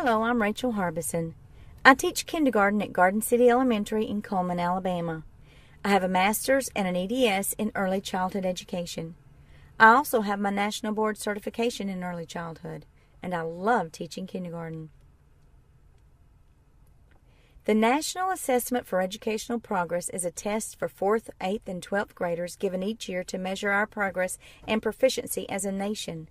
Hello, I'm Rachel Harbison. I teach kindergarten at Garden City Elementary in Coleman, Alabama. I have a master's and an EDS in early childhood education. I also have my National Board certification in early childhood, and I love teaching kindergarten. The National Assessment for Educational Progress is a test for 4th, 8th, and 12th graders given each year to measure our progress and proficiency as a nation.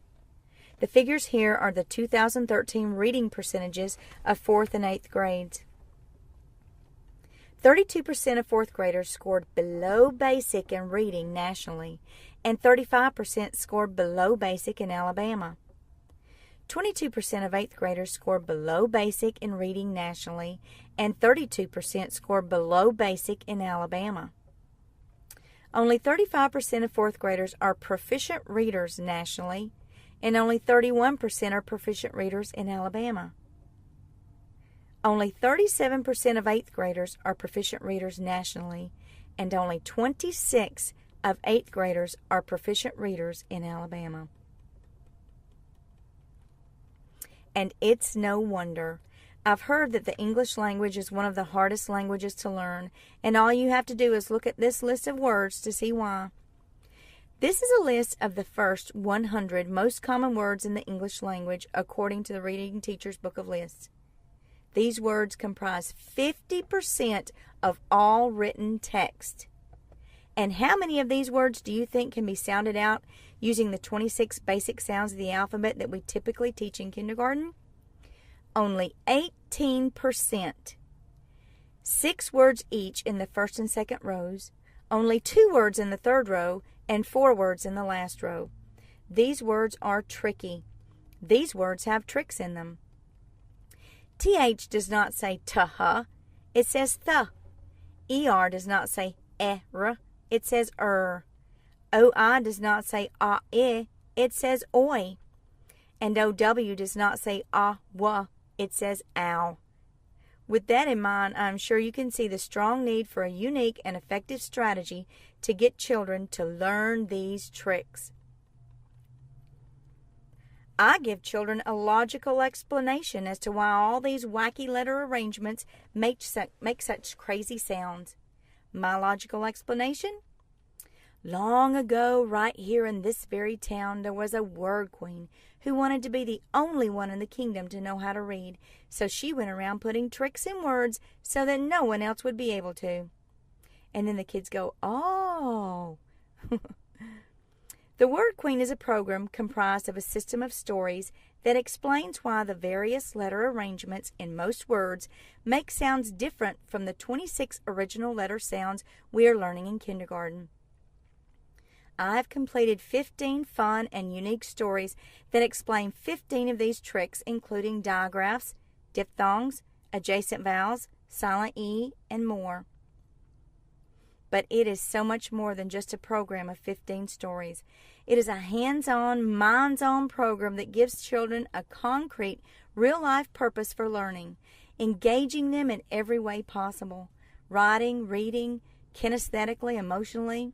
The figures here are the 2013 reading percentages of 4th and 8th grades. 32% of 4th graders scored below basic in reading nationally, and 35% scored below basic in Alabama. 22% of 8th graders scored below basic in reading nationally, and 32% scored below basic in Alabama. Only 35% of 4th graders are proficient readers nationally, and only 31% are proficient readers in Alabama. Only 37% of 8th graders are proficient readers nationally, and only 26% of 8th graders are proficient readers in Alabama. And it's no wonder. I've heard that the English language is one of the hardest languages to learn, and all you have to do is look at this list of words to see why. This is a list of the first 100 most common words in the English language according to the Reading Teacher's Book of Lists. These words comprise 50% of all written text. And how many of these words do you think can be sounded out using the 26 basic sounds of the alphabet that we typically teach in kindergarten? Only 18%. 6 words each in the first and second rows, only 2 words in the third row, and 4 words in the last row. These words are tricky. These words have tricks in them. TH does not say tuh, it says thuh. ER does not say er, it says OI does not say ah-I, it says oi. And OW does not say ah-wa, it says ow. With that in mind, I'm sure you can see the strong need for a unique and effective strategy to get children to learn these tricks. I give children a logical explanation as to why all these wacky letter arrangements make such crazy sounds. My logical explanation? Long ago, right here in this very town, there was a word queen who wanted to be the only one in the kingdom to know how to read, so she went around putting tricks in words so that no one else would be able to. And then the kids go, oh. The Word Queen is a program comprised of a system of stories that explains why the various letter arrangements in most words make sounds different from the 26 original letter sounds we are learning in kindergarten. I have completed 15 fun and unique stories that explain 15 of these tricks, including digraphs, diphthongs, adjacent vowels, silent E, and more. But it is so much more than just a program of 15 stories. It is a hands-on, minds-on program that gives children a concrete, real-life purpose for learning, engaging them in every way possible, writing, reading, kinesthetically, emotionally.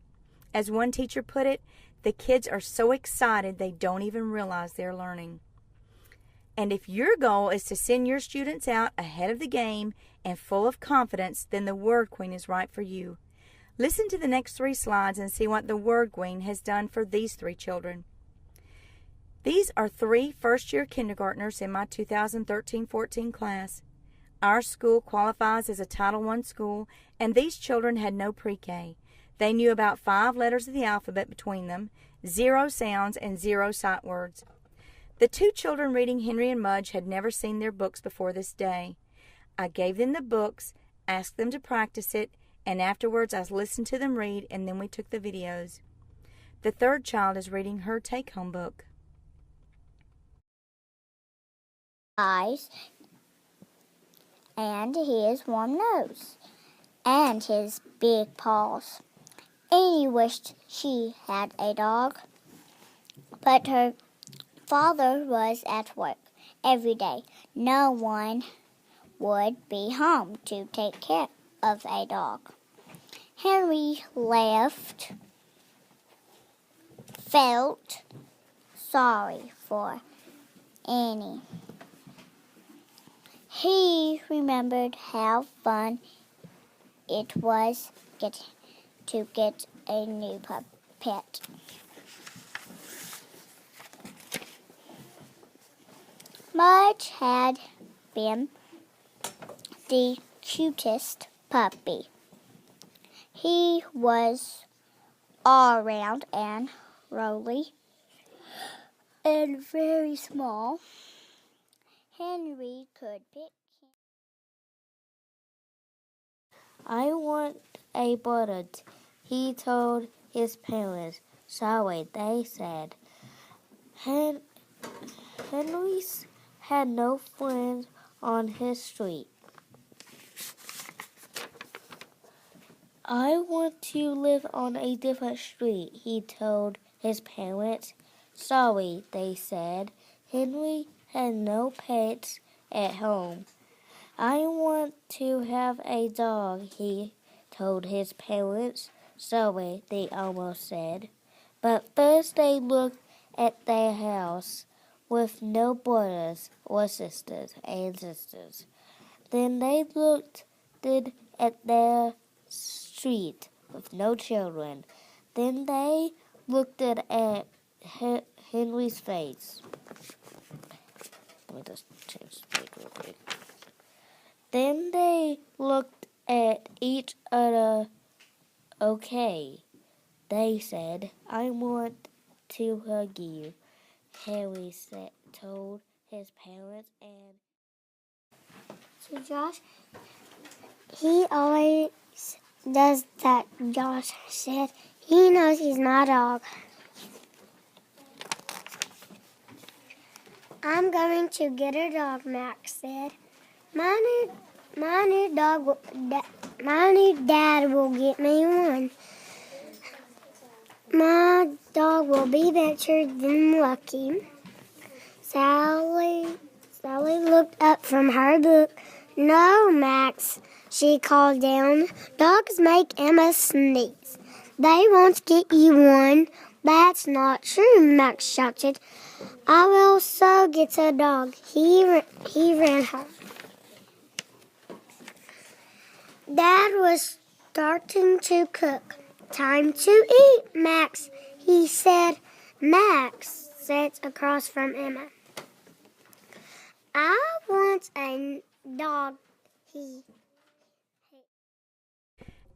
As one teacher put it, the kids are so excited they don't even realize they're learning. And if your goal is to send your students out ahead of the game and full of confidence, then the Word Queen is right for you. Listen to the next 3 slides and see what the Word Queen has done for these 3 children. These are 3 first-year kindergartners in my 2013-14 class. Our school qualifies as a Title I school, and these children had no pre-K. They knew about 5 letters of the alphabet between them, 0 sounds, and 0 sight words. The 2 children reading Henry and Mudge had never seen their books before this day. I gave them the books, asked them to practice it, and afterwards I listened to them read, and then we took the videos. The 3rd child is reading her take-home book. Eyes, and his warm nose, and his big paws. Annie wished she had a dog, but her father was at work every day. No one would be home to take care of a dog. Henry felt sorry for Annie. He remembered how fun it was to get a new pet. Mudge had been the cutest puppy. He was all round and rolly and very small. Henry could pick him. I want a bullet, he told his parents. Sorry, they said. Henry's had no friends on his street. I want to live on a different street, he told his parents. Sorry, they said. Henry had no pets at home. I want to have a dog, he told his parents. Sorry, they almost said. But first they looked at their house with no brothers or sisters and sisters. Then they looked at their street with no children. Then they looked at Henry's face. Let me just change the page real quick. Then they looked at each other. Okay, they said, I want to hug you, Harry told his parents. And So Josh, he always does that. Josh said he knows he's my dog. I'm going to get a dog, Max said. My new dad will get me one. My dog will be better than Lucky. Sally looked up from her book. No, Max, she called down. Dogs make Emma sneeze. They won't get you one. That's not true, Max shouted. I will so get a dog. He ran home. Dad was starting to cook. Time to eat, Max, he said. Max sat across from Emma. I want a dog,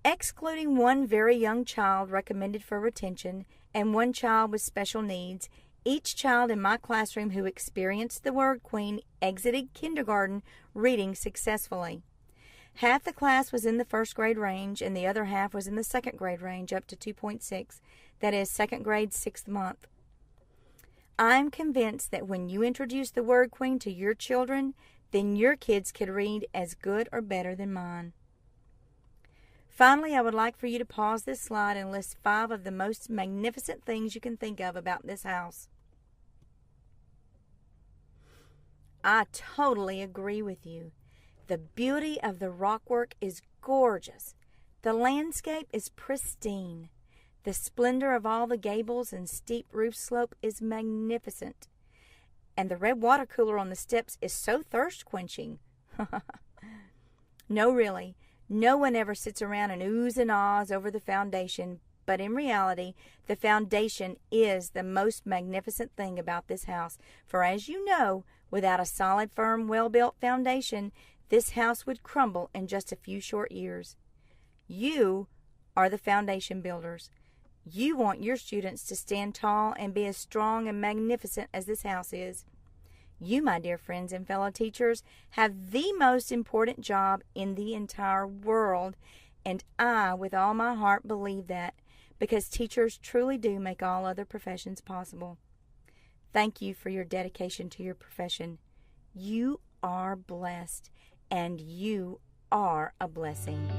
Excluding one very young child recommended for retention and one child with special needs, each child in my classroom who experienced the Word Queen exited kindergarten reading successfully. Half the class was in the first grade range and the other half was in the second grade range up to 2.6, that is second grade, 6th month. I'm convinced that when you introduce the Word Queen to your children, then your kids could read as good or better than mine. Finally, I would like for you to pause this slide and list 5 of the most magnificent things you can think of about this house. I totally agree with you. The beauty of the rockwork is gorgeous. The landscape is pristine. The splendor of all the gables and steep roof slope is magnificent. And the red water cooler on the steps is so thirst-quenching. No, really, no one ever sits around and oohs and ahs over the foundation, but in reality, the foundation is the most magnificent thing about this house. For as you know, without a solid, firm, well-built foundation, this house would crumble in just a few short years. You are the foundation builders. You want your students to stand tall and be as strong and magnificent as this house is. You, my dear friends and fellow teachers, have the most important job in the entire world, and I, with all my heart, believe that, because teachers truly do make all other professions possible. Thank you for your dedication to your profession. You are blessed, and you are a blessing.